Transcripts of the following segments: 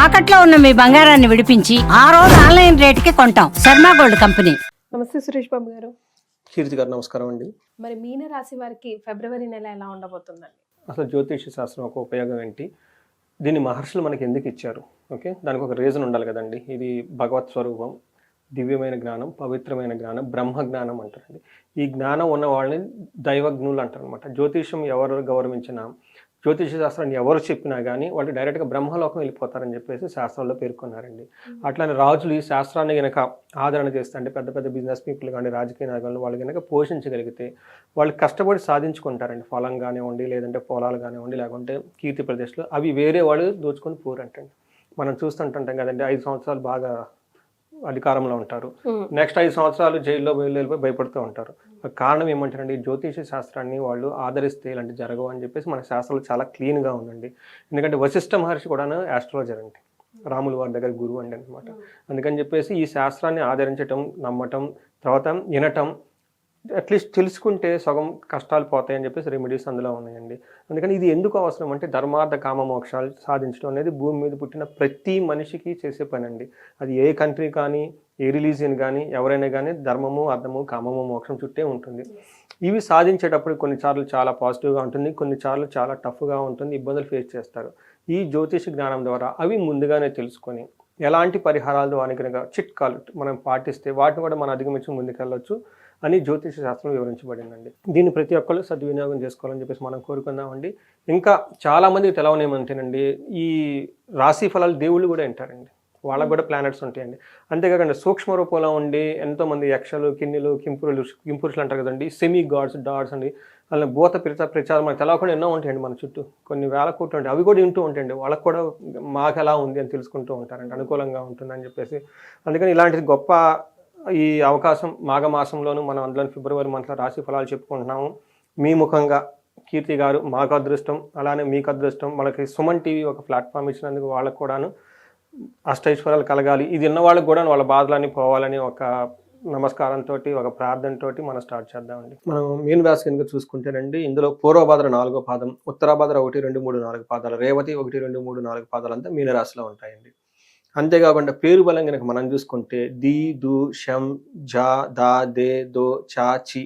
తాకట్లో ఉన్న మీ బంగారాన్ని విడిపించి ఆ రోజు ఆన్లైన్ రేటుకి కొంటాం. Sharma gold company. నమస్తే సురేష్ బాబు గారు. కీర్తి గారు నమస్కారం అండి. మరి మీన రాశి వారికి ఫిబ్రవరి నెల ఎలా ఉండబోతుందండి? అసలు జ్యోతిష శాస్త్రం ఒక ఉపయోగం ఏంటి, దీన్ని మహర్షులు మనకి ఎందుకు ఇచ్చారు? ఓకే, దానికి ఒక రీజన్ ఉండాలి కదండి. ఇది భగవత్ స్వరూపం, దివ్యమైన జ్ఞానం, పవిత్రమైన జ్ఞానం, బ్రహ్మ జ్ఞానం అంటారండి. ఈ జ్ఞానం ఉన్న వాళ్ళని దైవజ్ఞులు అంటారు అనమాట. జ్యోతిషం ఎవరు గౌరవించినా, జ్యోతిష శాస్త్రాన్ని ఎవరు చెప్పినా కానీ వాళ్ళు డైరెక్ట్గా బ్రహ్మలోకం వెళ్ళిపోతారని చెప్పేసి శాస్త్రాల్లో పేర్కొన్నారండి. అట్లానే రాజులు ఈ శాస్త్రాన్ని కనుక ఆదరణ చేస్తే, అంటే పెద్ద పెద్ద బిజినెస్ పీపుల్ కానీ రాజకీయ నాయకులు వాళ్ళు కనుక పోషించగలిగితే వాళ్ళు కష్టపడి సాధించుకుంటారండి. ఫలం కానివ్వండి, లేదంటే పొలాలు కానివ్వండి, లేకుంటే కీర్తి ప్రదేశాలు అవి వేరే వాళ్ళు దోచుకొని పోరంటండి. మనం చూస్తుంటుంటాం కదండి, 5 సంవత్సరాలు బాగా అధికారంలో ఉంటారు, నెక్స్ట్ 5 సంవత్సరాలు జైల్లో వెళ్ళిపోయి భయపడుతూ ఉంటారు. కారణం ఏమంటారండి, జ్యోతిష శాస్త్రాన్ని వాళ్ళు ఆదరిస్తే ఇలాంటి జరగవు అని చెప్పేసి మన శాస్త్రాలు చాలా క్లీన్గా ఉందండి. ఎందుకంటే వశిష్ఠ మహర్షి కూడా ఆస్ట్రాలజర్ అండి, రాములు వారి దగ్గర గురువు అండి అనమాట. అందుకని చెప్పేసి ఈ శాస్త్రాన్ని ఆదరించటం, నమ్మటం, తర్వాత వినటం, అట్లీస్ట్ తెలుసుకుంటే సగం కష్టాలు పోతాయని చెప్పేసి రెమెడీస్ అందులో ఉన్నాయండి. అందుకని ఇది ఎందుకు అవసరం అంటే, ధర్మార్థ కామ మోక్షాలు సాధించడం అనేది భూమి మీద పుట్టిన ప్రతి మనిషికి చేసే పని అండి. అది ఏ కంట్రీ కానీ, ఏ రిలీజియన్ కానీ, ఎవరైనా కానీ ధర్మము, అర్థము, కామము, మోక్షం చుట్టే ఉంటుంది. ఇవి సాధించేటప్పుడు కొన్నిసార్లు చాలా పాజిటివ్గా ఉంటుంది, కొన్నిసార్లు చాలా టఫ్గా ఉంటుంది, ఇబ్బందులు ఫేస్ చేస్తారు. ఈ జ్యోతిష జ్ఞానం ద్వారా అవి ముందుగానే తెలుసుకొని ఎలాంటి పరిహారాలు ద్వారా కనుక చిట్కాలు మనం పాటిస్తే వాటిని కూడా మనం అధిగమించి ముందుకెళ్ళొచ్చు అని జ్యోతిష శాస్త్రం వివరించబడిందండి. దీన్ని ప్రతి ఒక్కరు సద్వినియోగం చేసుకోవాలని చెప్పేసి మనం కోరుకుందామండి. ఇంకా చాలామందికి తెలవనేమంటేనండి, ఈ రాశి ఫలాలు దేవుళ్ళు కూడా వింటారండి, వాళ్ళకు కూడా ప్లానెట్స్ ఉంటాయండి. అంతేకాకుండా సూక్ష్మ రూపంలో ఉండి ఎంతోమంది యక్షలు, కిన్నెలు, కింపురుషులు అంటారు కదండి, సెమీ గాడ్స్, డాడ్స్ అండి, అలా భూత ప్రచారం మనకు తెలవకుండా ఎన్నో ఉంటాయండి మన చుట్టూ, కొన్ని వేల కోట్లు ఉంటాయి. అవి కూడా వింటూ ఉంటాయండి, వాళ్ళకు కూడా మాకు ఎలా ఉంది అని తెలుసుకుంటూ ఉంటారండి, అనుకూలంగా ఉంటుందని చెప్పేసి. అందుకని ఇలాంటిది గొప్ప ఈ అవకాశం మాఘమాసంలోనూ మనం అందులో ఫిబ్రవరి మంత్లో రాశి ఫలాలు చెప్పుకుంటున్నాము. మీ ముఖంగా కీర్తి గారు మాకు అదృష్టం, అలానే మీకు అదృష్టం. మనకి సుమన్ టీవీ ఒక ప్లాట్ఫామ్ ఇచ్చినందుకు వాళ్ళకు కూడాను అష్టైశ్వర్యాలు కలగాలి, ఇది ఉన్న వాళ్ళకి కూడా వాళ్ళ బాధలన్నీ పోవాలని ఒక నమస్కారంతో, ఒక ప్రార్థనతో మనం స్టార్ట్ చేద్దామండి. మనం మీన రాశి కనుక చూసుకుంటేనండి, ఇందులో పూర్వభాద్ర 4వ పాదం, ఉత్తరాభాద్ర 1, 2, 3, 4 పాదాలు, రేవతి 1, 2, 3, 4 పాదాలు అంతా మీనరాశిలో ఉంటాయండి. అంతేకాకుండా పేరు బలం కనుక మనం చూసుకుంటే ది, దు, షం, జా, దా, దే, దో, చా, చి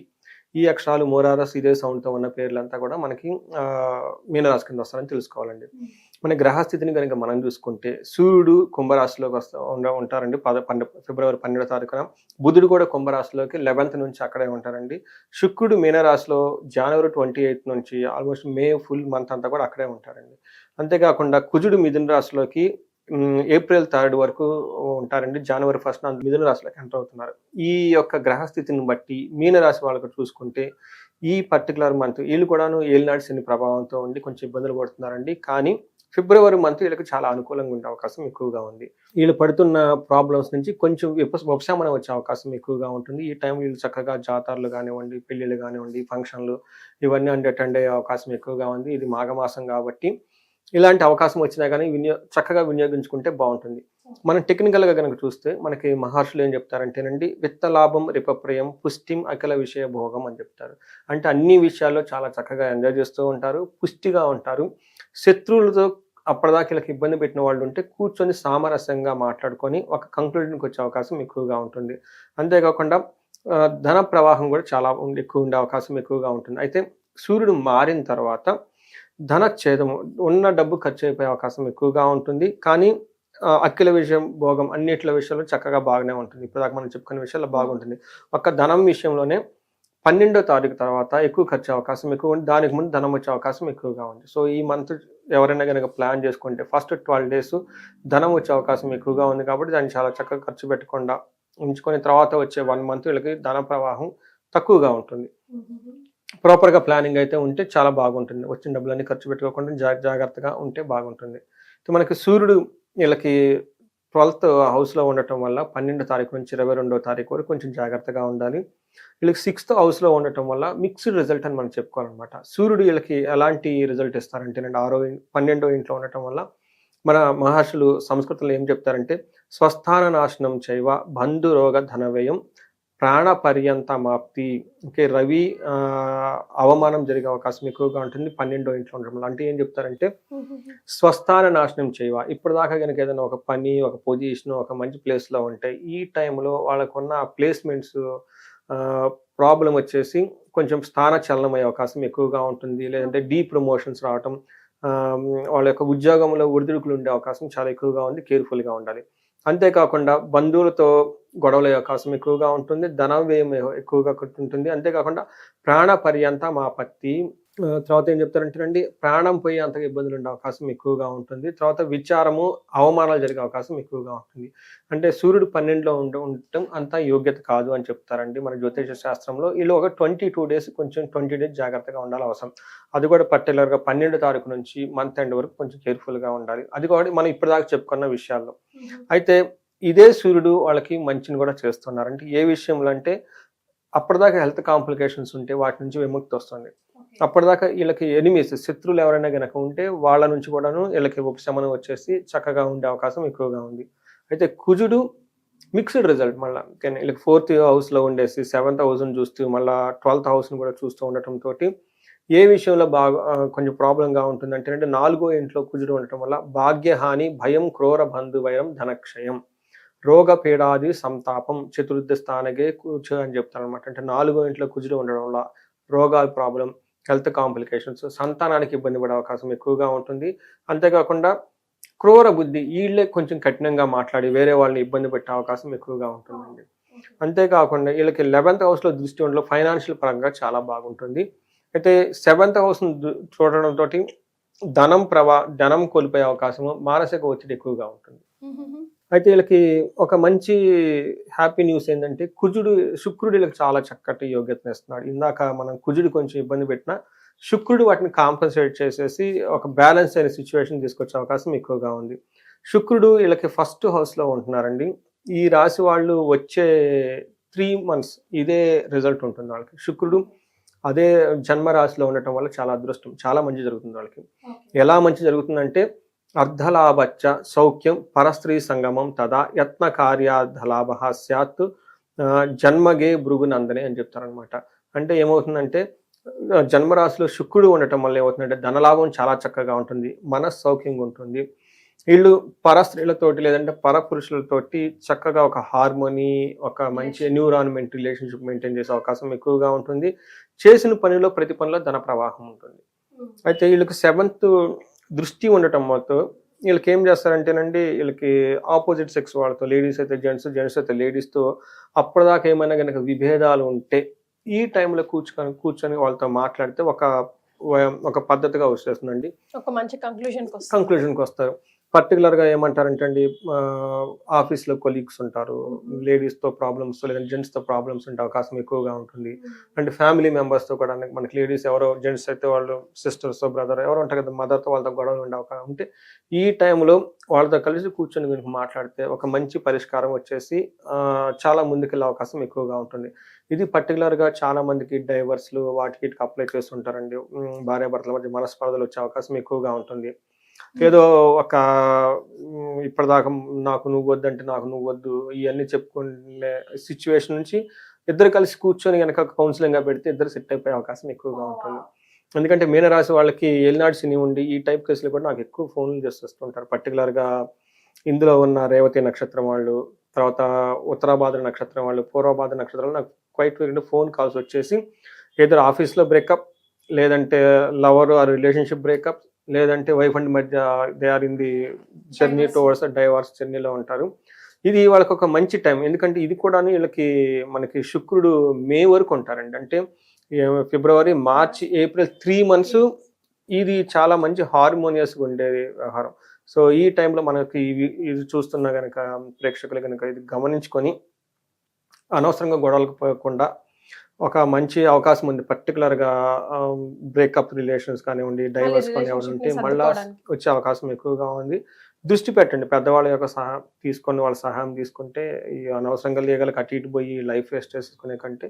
ఈ అక్షరాలు మోరారస్ ఇదే సౌండ్తో ఉన్న పేర్లంతా కూడా మనకి మీనరాశి కింద వస్తారని తెలుసుకోవాలండి. మన గ్రహస్థితిని కనుక మనం చూసుకుంటే సూర్యుడు కుంభరాశిలోకి ఉంటారండి ఫిబ్రవరి 12వ తారీఖున. బుధుడు కూడా కుంభరాశిలోకి 11th నుంచి అక్కడే ఉంటారండి. శుక్రుడు మీనరాశిలో జనవరి 28 నుంచి ఆల్మోస్ట్ మే ఫుల్ మంత్ అంతా కూడా అక్కడే ఉంటారండి. అంతేకాకుండా కుజుడు మిథున రాశిలోకి ఏప్రిల్ 3 వరకు ఉంటారండి. జనవరి 1 మిథున రాశిలోకి ఎంటర్ అవుతున్నారు. ఈ యొక్క గ్రహస్థితిని బట్టి మీనరాశి వాళ్ళకు చూసుకుంటే ఈ పర్టికులర్ మంత్ వీళ్ళు కూడాను ఏలినాటి శని ప్రభావంతో ఉండి కొంచెం ఇబ్బందులు పడుతున్నారండి. కానీ ఫిబ్రవరి మంత్ వీళ్ళకి చాలా అనుకూలంగా ఉండే అవకాశం ఎక్కువగా ఉంది. వీళ్ళు పడుతున్న ప్రాబ్లమ్స్ నుంచి కొంచెం ఉపశమనం వచ్చే అవకాశం ఎక్కువగా ఉంటుంది. ఈ టైం వీళ్ళు చక్కగా జాతరలు కానివ్వండి, పెళ్ళిళ్ళు కానివ్వండి, ఫంక్షన్లు ఇవన్నీ అటెండ్ అయ్యే అవకాశం ఎక్కువగా ఉంది. ఇది మాఘమాసం కాబట్టి ఇలాంటి అవకాశం వచ్చినా కానీ చక్కగా వినియోగించుకుంటే బాగుంటుంది. మనం టెక్నికల్గా కనుక చూస్తే మనకి మహర్షులు ఏం చెప్తారంటేనండి, విత్తలాభం రిపప్రయం పుష్టిం అఖిల విషయ భోగం అని చెప్తారు. అంటే అన్ని విషయాల్లో చాలా చక్కగా ఎంజాయ్ చేస్తూ ఉంటారు, పుష్టిగా ఉంటారు. శత్రువులతో అప్పటిదాకా వీళ్ళకి ఇబ్బంది పెట్టిన వాళ్ళు ఉంటే కూర్చొని సామరస్యంగా మాట్లాడుకొని ఒక కంక్లూజన్కి వచ్చే అవకాశం ఎక్కువగా ఉంటుంది. అంతేకాకుండా ధన ప్రవాహం కూడా చాలా ఎక్కువ ఉండే అవకాశం ఎక్కువగా ఉంటుంది. అయితే సూర్యుడు మారిన తర్వాత ధనఛేదము, ఉన్న డబ్బు ఖర్చు అయిపోయే అవకాశం ఎక్కువగా ఉంటుంది. కానీ అఖిల విషయం భోగం అన్నిట్ల విషయంలో చక్కగా బాగానే ఉంటుంది. ఇప్పటిదాకా మనం చెప్పుకునే విషయాల్లో బాగుంటుంది. ఒక్క ధనం విషయంలోనే 12వ తారీఖు తర్వాత ఎక్కువ ఖర్చు అవకాశం ఎక్కువ ఉంది, దానికి ముందు ధనం వచ్చే అవకాశం ఎక్కువగా ఉంది. సో ఈ మంత్ ఎవరైనా కనుక ప్లాన్ చేసుకుంటే ఫస్ట్ 12 days ధనం వచ్చే అవకాశం ఎక్కువగా ఉంది కాబట్టి దాన్ని చాలా చక్కగా ఖర్చు పెట్టకుండా ఉంచుకొని తర్వాత వచ్చే 1 month వీళ్ళకి ధన ప్రవాహం తక్కువగా ఉంటుంది. ప్రాపర్గా ప్లానింగ్ అయితే ఉంటే చాలా బాగుంటుంది. వచ్చిన డబ్బులన్నీ ఖర్చు పెట్టుకోకుండా జాగ్రత్తగా ఉంటే బాగుంటుంది. మనకి సూర్యుడు వీళ్ళకి 12th హౌస్లో ఉండటం వల్ల 12వ తారీఖు నుంచి 22వ తారీఖు వరకు కొంచెం జాగ్రత్తగా ఉండాలి. వీళ్ళకి 6th హౌస్లో ఉండటం వల్ల మిక్స్డ్ రిజల్ట్ అని మనం చెప్పుకోవాలన్నమాట. సూర్యుడు వీళ్ళకి ఎలాంటి రిజల్ట్ ఇస్తారంటే 12వ ఇంట్లో ఉండటం వల్ల మన మహర్షులు సంస్కృతంలో ఏం చెప్తారంటే, స్వస్థాన నాశనం చైవ బంధురోగ ధనవ్యయం ప్రాణ పర్యంతమాప్తి. ఓకే, రవి అవమానం జరిగే అవకాశం ఎక్కువగా ఉంటుంది 12వ ఇంట్లో ఉండడం వల్ల. అంటే ఏం చెప్తారంటే స్వస్థాన నాశనం చేయవా. ఇప్పుడు దాకా కనుక ఏదైనా ఒక పని, ఒక పొజిషన్, ఒక మంచి ప్లేస్లో ఉంటే ఈ టైంలో వాళ్ళకున్న ప్లేస్మెంట్స్ ప్రాబ్లం వచ్చేసి కొంచెం స్థాన చలనం అయ్యే అవకాశం ఎక్కువగా ఉంటుంది. లేదంటే ప్రమోషన్స్ రావటం, వాళ్ళ యొక్క ఉద్యోగంలో ఒడిదుడుకులు ఉండే అవకాశం చాలా ఎక్కువగా ఉంది. కేర్ఫుల్గా ఉండాలి. అంతేకాకుండా బంధువులతో గొడవల అవకాశం ఎక్కువగా ఉంటుంది. ధన వ్యయం ఎక్కువగా ఉంటుంది. అంతేకాకుండా ప్రాణ పర్యంతమాపత్తి. తర్వాత ఏం చెప్తారంటేనండి, ప్రాణం పోయి అంతగా ఇబ్బందులు ఉండే అవకాశం ఎక్కువగా ఉంటుంది. తర్వాత విచారము, అవమానాలు జరిగే అవకాశం ఎక్కువగా ఉంటుంది. అంటే సూర్యుడు 12లో ఉండటం అంత యోగ్యత కాదు అని చెప్తారండి మన జ్యోతిష శాస్త్రంలో. వీళ్ళు ఒక 22 డేస్ కొంచెం 20 డేస్ జాగ్రత్తగా ఉండాలి అవసరం. అది కూడా పర్టికులర్గా 12 తారీఖు నుంచి మంత్ ఎండ్ వరకు కొంచెం కేర్ఫుల్గా ఉండాలి. అది కూడా మనం ఇప్పటిదాకా చెప్పుకున్న విషయాల్లో. అయితే ఇదే సూర్యుడు వాళ్ళకి మంచిని కూడా చేస్తున్నారు. అంటే ఏ విషయంలో అంటే అప్పటిదాకా హెల్త్ కాంప్లికేషన్స్ ఉంటే వాటి నుంచి విముక్తి వస్తుంది. అప్పటిదాకా వీళ్ళకి ఎనిమీస్, శత్రువులు ఎవరైనా కనుక ఉంటే వాళ్ళ నుంచి కూడాను వీళ్ళకి ఉపశమనం వచ్చేసి చక్కగా ఉండే అవకాశం ఎక్కువగా ఉంది. అయితే కుజుడు మిక్స్డ్ రిజల్ట్. మళ్ళీ వీళ్ళకి 4th హౌస్లో ఉండేసి 7th హౌస్ని చూస్తూ మళ్ళీ 12th హౌస్ని కూడా చూస్తూ ఉండటంతో ఏ విషయంలో బాగా కొంచెం ప్రాబ్లంగా ఉంటుందంటే 4వ ఇంట్లో కుజుడు ఉండటం వల్ల భాగ్యహాని, భయం, క్రూర బంధు వైరం, ధనక్షయం, రోగ పీడాది సంతాపం, చతుర్థ స్థానగే కూర్చో అని చెప్తారు అనమాట. అంటే 4వ ఇంట్లో కుజుడు ఉండడం వల్ల రోగాల ప్రాబ్లం, హెల్త్ కాంప్లికేషన్స్, సంతానానికి ఇబ్బంది పడే అవకాశం ఎక్కువగా ఉంటుంది. అంతేకాకుండా క్రూర బుద్ధి, వీళ్ళే కొంచెం కఠినంగా మాట్లాడి వేరే వాళ్ళని ఇబ్బంది పెట్టే అవకాశం ఎక్కువగా ఉంటుందండి. అంతేకాకుండా వీళ్ళకి 11th హౌస్లో దృష్టి ఉండడం ఫైనాన్షియల్ పరంగా చాలా బాగుంటుంది. అయితే 7th హౌస్ను చూడడంతో ధనం కోల్పోయే అవకాశము, మానసిక ఒత్తిడి ఎక్కువగా ఉంటుంది. అయితే వీళ్ళకి ఒక మంచి హ్యాపీ న్యూస్ ఏంటంటే శుక్రుడు వీళ్ళకి చాలా చక్కటి యోగ్యతను ఇస్తున్నాడు. ఇందాక మనం కుజుడు కొంచెం ఇబ్బంది పెట్టినా శుక్రుడు వాటిని కాంపన్సేట్ చేసేసి ఒక బ్యాలెన్స్ అయిన సిచ్యువేషన్ తీసుకొచ్చే అవకాశం ఎక్కువగా ఉంది. శుక్రుడు వీళ్ళకి 1st హౌస్లో ఉంటున్నారండి. ఈ రాశి వాళ్ళు వచ్చే 3 months ఇదే రిజల్ట్ ఉంటుంది వాళ్ళకి. శుక్రుడు అదే జన్మ రాశిలో ఉండటం వల్ల చాలా అదృష్టం, చాలా మంచి జరుగుతుంది వాళ్ళకి. ఎలా మంచి జరుగుతుందంటే అర్ధలాభచ్చ సౌఖ్యం, పరస్త్రీ సంగమం తదా యత్న కార్యార్థలాభ స్యాత్ జన్మగే భృగునందనే అని చెప్తారనమాట. అంటే ఏమవుతుందంటే జన్మరాశిలో శుక్రుడు ఉండటం వల్ల ఏమవుతుందంటే ధనలాభం చాలా చక్కగా ఉంటుంది, మనస్సౌఖ్యంగా ఉంటుంది. వీళ్ళు పరస్త్రీలతోటి లేదంటే పరపురుషులతోటి చక్కగా ఒక హార్మోనీ, ఒక మంచి ఎన్విరాన్మెంట్ రిలేషన్షిప్ మెయింటైన్ చేసే అవకాశం ఎక్కువగా ఉంటుంది. చేసిన పనిలో ప్రతి పనిలో ధన ప్రవాహం ఉంటుంది. అయితే వీళ్ళకి 7th దృష్టి ఉండటం వల్ల వీళ్ళకి ఏం చేస్తారంటేనండి, వీళ్ళకి ఆపోజిట్ సెక్స్ వాళ్ళతో, లేడీస్ అయితే జెంట్స్, జెంట్స్ అయితే లేడీస్తో అప్పటిదాకా ఏమైనా కనుక విభేదాలు ఉంటే ఈ టైంలో కూర్చొని వాళ్ళతో మాట్లాడితే ఒక పద్ధతిగా వచ్చేస్తుందండి. ఒక మంచి కంక్లూజన్కి వస్తారు. పర్టికులర్గా ఏమంటారంటే అండి, ఆఫీస్లో కొలీగ్స్ ఉంటారు, లేడీస్తో ప్రాబ్లమ్స్ లేదంటే జెంట్స్తో ప్రాబ్లమ్స్ ఉండే అవకాశం ఎక్కువగా ఉంటుంది. అంటే ఫ్యామిలీ మెంబర్స్తో కూడా మనకి లేడీస్ ఎవరో, జెంట్స్ అయితే వాళ్ళు సిస్టర్స్, బ్రదర్ ఎవరు ఉంటారు కదా, మదర్తో వాళ్ళతో గొడవలు ఉండే అవకాశం ఉంటే ఈ టైంలో వాళ్ళతో కలిసి కూర్చొని కనుక మాట్లాడితే ఒక మంచి పరిష్కారం వచ్చేసి చాలా ముందుకెళ్ళే అవకాశం ఎక్కువగా ఉంటుంది. ఇది పర్టికులర్గా చాలా మందికి డైవర్స్లు వాటికి అప్లై చేస్తుంటారండి. భార్యాభర్తల మధ్య మనస్పర్ధలు వచ్చే అవకాశం ఎక్కువగా ఉంటుంది. ఏదో ఒక ఇప్పటిదాకా నాకు నువ్వు వద్దంటే నాకు నువ్వు వద్దు ఇవన్నీ చెప్పుకునే సిచ్యువేషన్ నుంచి ఇద్దరు కలిసి కూర్చొని కనుక కౌన్సిలింగ్గా పెడితే ఇద్దరు సెట్ అయిపోయే అవకాశం ఎక్కువగా ఉంటుంది. ఎందుకంటే మీనరాశి వాళ్ళకి ఏలినాడు శని ఉండి ఈ టైప్ కేసులు కూడా నాకు ఎక్కువ ఫోన్లు చేస్తుంటారు. పర్టికులర్గా ఇందులో ఉన్న రేవతి నక్షత్రం వాళ్ళు, తర్వాత ఉత్తరాభాద్ర నక్షత్రం వాళ్ళు, పూర్వభాద్ర నక్షత్రాలు నాకు క్వైట్ ఫోన్ కాల్స్ వచ్చేసి ఏదో ఆఫీస్లో బ్రేకప్, లేదంటే లవర్ ఆ రిలేషన్షిప్ బ్రేకప్, లేదంటే వైఫ్ అండ్ మధ్య they are in the journey towards divorce జర్నీలో ఉంటారు. ఇది వాళ్ళకి ఒక మంచి టైం. ఎందుకంటే ఇది కూడా వీళ్ళకి మనకి శుక్రుడు మే వరకు ఉంటారండి. అంటే ఫిబ్రవరి, మార్చి, ఏప్రిల్ 3 months ఇది చాలా మంచి హార్మోనియస్గా ఉండే వ్యవహారం. సో ఈ టైంలో మనకి ఇది చూస్తున్నా కనుక ప్రేక్షకులు కనుక ఇది గమనించుకొని అనవసరంగా గొడవలకు పోకుండా ఒక మంచి అవకాశం ఉంది. పర్టికులర్గా బ్రేకప్ రిలేషన్స్ కానివ్వండి, డైవర్స్ కానివ్వండి ఉంటే మళ్ళీ వచ్చే అవకాశం ఎక్కువగా ఉంది. దృష్టి పెట్టండి, పెద్దవాళ్ళ యొక్క సహాయం తీసుకొని వాళ్ళ సహాయం తీసుకుంటే ఈ అనవసరంగా లీగల్కి అటు ఇటు పోయి లైఫ్ వేస్ట్ చేసుకునే కంటే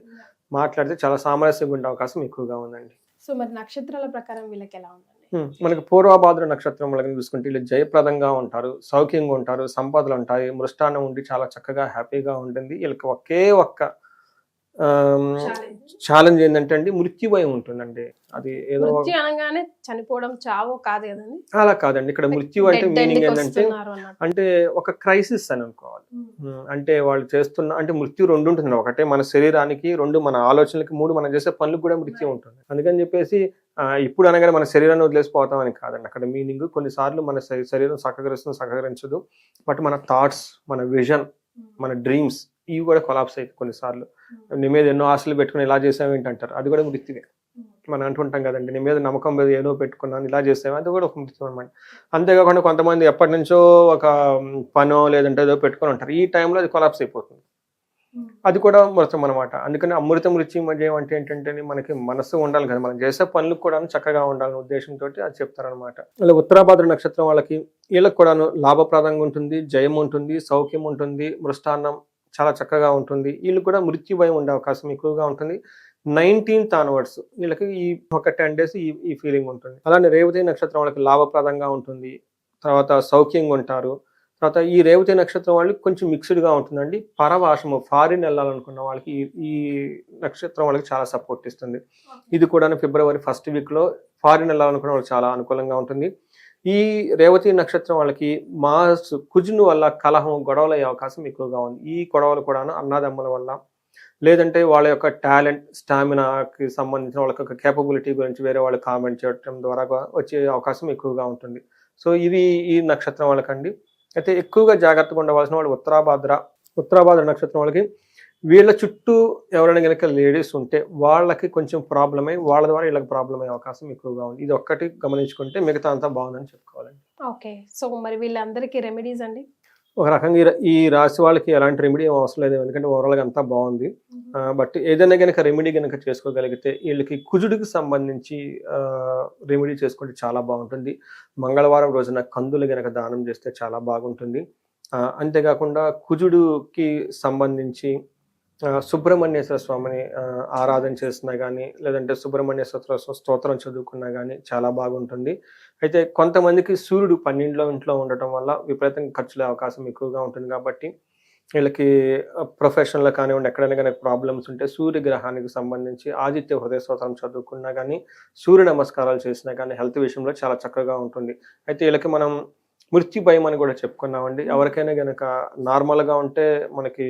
మాట్లాడితే చాలా సామరస్యంగా ఉండే అవకాశం ఎక్కువగా ఉందండి. సో మరి నక్షత్రాల ప్రకారం వీళ్ళకి ఎలా ఉందండి? మనకి పూర్వభాద్ర నక్షత్రం వాళ్ళని చూసుకుంటే వీళ్ళు జయప్రదంగా ఉంటారు, సౌఖ్యంగా ఉంటారు, సంపదలు ఉంటాయి, మృష్టాన్నం ఉండి చాలా చక్కగా హ్యాపీగా ఉంటుంది. వీళ్ళకి ఒకే ఒక్క ఛాలెంజ్ ఏంటంటే అండి మృత్యు భయం ఉంటుందండి. అది ఏదో మృత్యు అనగానే చనిపోవడం చావో కాదు కదండి. అలా కాదండి. ఇక్కడ మృత్యు అంటే Dead మీనింగ్ endకి ఏంటంటే వస్తున్నారు అన్నట్టు. అంటే ఒక క్రైసిస్ అని అనుకోవాలి. అంటే వాళ్ళు చేస్తున్న అంటే మృత్యు రెండు ఉంటుంది. ఒకటే మన శరీరానికి, రెండు మన ఆలోచనలకి, మూడు మనం చేసే పనులకు కూడా మృత్యు ఉంటుంది. అందుకని చెప్పేసి ఇప్పుడు అనగానే మన శరీరాన్ని వదిలేసిపోతాం అని కాదండి. అక్కడ మీనింగ్ కొన్నిసార్లు మన శరీరం సహకరించదు. బట్ మన థాట్స్, మన విజన్, మన డ్రీమ్స్ ఇవి కూడా కొలాప్స్ అవుతాయి కొన్నిసార్లు. నీ మీద ఎన్నో ఆశలు పెట్టుకుని ఇలా చేసావు ఏంటంటారు, అది కూడా మృత్యువే. మనం అంటుంటాం కదండి, నీ మీద నమ్మకం మీద ఏదో పెట్టుకున్నాను ఇలా చేసావు, అది కూడా ఒక మృత్యు అనమాట. అంతేకాకుండా కొంతమంది ఎప్పటి నుంచో ఒక పనో లేదంటే ఏదో పెట్టుకొని ఉంటారు, ఈ టైంలో అది కొలాప్స్ అయిపోతుంది, అది కూడా మృతం అనమాట. అందుకని అమృత మృత్యు మధ్య అంటే ఏంటంటే మనకి మనసు ఉండాలి కదా, మనం చేసే పనులకు కూడా చక్కగా ఉండాలనే ఉద్దేశంతో అది చెప్తారనమాట. అలా ఉత్తరాభాద్ర నక్షత్రం వాళ్ళకి వీళ్ళకి కూడాను లాభప్రదంగా ఉంటుంది, జయం ఉంటుంది, సౌఖ్యం ఉంటుంది, మృష్టాన్నం చాలా చక్కగా ఉంటుంది. వీళ్ళు కూడా మృత్యు భయం ఉండే అవకాశం ఎక్కువగా ఉంటుంది. 19th ఆన్వర్డ్స్ వీళ్ళకి ఈ ఒక 10 days ఈ ఫీలింగ్ ఉంటుంది. అలానే రేవతి నక్షత్రం వాళ్ళకి లాభప్రదంగా ఉంటుంది, తర్వాత సౌఖ్యంగా ఉంటారు. తర్వాత ఈ రేవతి నక్షత్రం వాళ్ళకి కొంచెం మిక్స్డ్గా ఉంటుందండి. పరవాసము ఫారిన్ వెళ్ళాలనుకున్న వాళ్ళకి ఈ నక్షత్రం వాళ్ళకి చాలా సపోర్ట్ ఇస్తుంది. ఇది కూడా ఫిబ్రవరి 1st weekలో ఫారిన్ వెళ్ళాలనుకున్న వాళ్ళకి చాలా అనుకూలంగా ఉంటుంది. ఈ రేవతి నక్షత్రం వాళ్ళకి మాస్ కుజును వల్ల కలహం, గొడవలు అయ్యే అవకాశం ఎక్కువగా ఉంది. ఈ గొడవలు కూడా అన్నదమ్ముల వల్ల, లేదంటే వాళ్ళ యొక్క టాలెంట్, స్టామినాకి సంబంధించిన వాళ్ళ యొక్క కేపబిలిటీ గురించి వేరే వాళ్ళు కామెంట్ చేయడం ద్వారా వచ్చే అవకాశం ఎక్కువగా ఉంటుంది. సో ఇవి ఈ నక్షత్రం వాళ్ళకండి. అయితే ఎక్కువగా జాగ్రత్తగా ఉండవలసిన వాళ్ళు ఉత్తరాభాద్ర నక్షత్రం వాళ్ళకి వీళ్ళ చుట్టూ ఎవరైనా కనుక లేడీస్ ఉంటే వాళ్ళకి కొంచెం ప్రాబ్లం అయ్యి వాళ్ళ ద్వారా వీళ్ళకి ప్రాబ్లం అయ్యే అవకాశం ఎక్కువగా ఉంది. ఇది ఒక్కటి గమనించుకుంటే మిగతా అంతా బాగుందని చెప్పుకోవాలండి. ఓకే, సో మరి వీళ్ళందరికీ రెమెడీస్ అండి? ఒక రకంగా ఈ రాశి వాళ్ళకి ఎలాంటి రెమెడీ అవసరం లేదు, ఎందుకంటే ఓవరాల్గా అంతా బాగుంది. బట్ ఏదైనా కనుక రెమెడీ కనుక చేసుకోగలిగితే వీళ్ళకి కుజుడికి సంబంధించి రెమెడీ చేసుకుంటే చాలా బాగుంటుంది. మంగళవారం రోజున కందులు కనుక దానం చేస్తే చాలా బాగుంటుంది. అంతేకాకుండా కుజుడికి సంబంధించి సుబ్రహ్మణ్యేశ్వర స్వామిని ఆరాధన చేసినా కానీ, లేదంటే సుబ్రహ్మణ్యేశ్వర స్తోత్రం చదువుకున్నా కానీ చాలా బాగుంటుంది. అయితే కొంతమందికి సూర్యుడు 12వ ఇంట్లో ఉండటం వల్ల విపరీతంగా ఖర్చులే అవకాశం ఎక్కువగా ఉంటుంది. కాబట్టి వీళ్ళకి ప్రొఫెషన్లో కానివ్వండి, ఎక్కడైనా కానీ ప్రాబ్లమ్స్ ఉంటే సూర్యగ్రహానికి సంబంధించి ఆదిత్య హృదయ స్తోత్రం చదువుకున్నా కానీ, సూర్య నమస్కారాలు చేసినా కానీ హెల్త్ విషయంలో చాలా చక్కగా ఉంటుంది. అయితే వీళ్ళకి మనం మృత్యు భయం అని కూడా చెప్పుకున్నామండి. ఎవరికైనా కనుక నార్మల్గా ఉంటే మనకి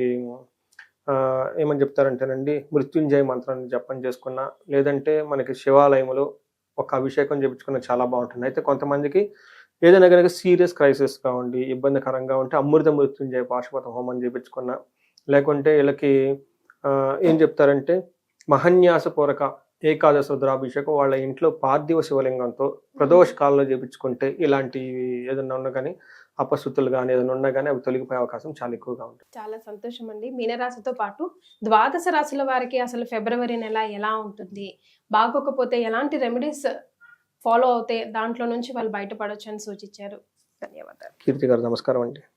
ఏమని చెప్తారంటేనండి, మృత్యుంజయ మంత్రాన్ని జపం చేసుకున్నా, లేదంటే మనకి శివాలయంలో ఒక అభిషేకం చేయించుకున్న చాలా బాగుంటుంది. అయితే కొంతమందికి ఏదైనా కనుక సీరియస్ క్రైసిస్గా ఉండి ఇబ్బందికరంగా ఉంటే అమృత మృత్యుంజయ పాశుపత హోమం చేయించుకున్నా, లేకుంటే వీళ్ళకి ఏం చెప్తారంటే మహన్యాసపూర్వక ఏకాదశ రుద్రాభిషేకం వాళ్ళ ఇంట్లో పార్థివ శివలింగంతో ప్రదోష కాలంలో చేయించుకుంటే ఇలాంటి ఏదైనా ఉన్నా కానీ అపశృతులు కానీ ఏదైనా ఉన్నా కానీ అవి తొలగిపోయే అవకాశం చాలా ఎక్కువగా ఉంటుంది. చాలా సంతోషం అండి. మీనరాశితో పాటు ద్వాదశ రాశుల వారికి అసలు ఫిబ్రవరి నెల ఎలా ఉంటుంది, బాగోకపోతే ఎలాంటి రెమెడీస్ ఫాలో అవుతే దాంట్లో నుంచి వాళ్ళు బయటపడొచ్చు అని సూచించారు. ధన్యవాదాలు. కీర్తి గారు నమస్కారం అండి.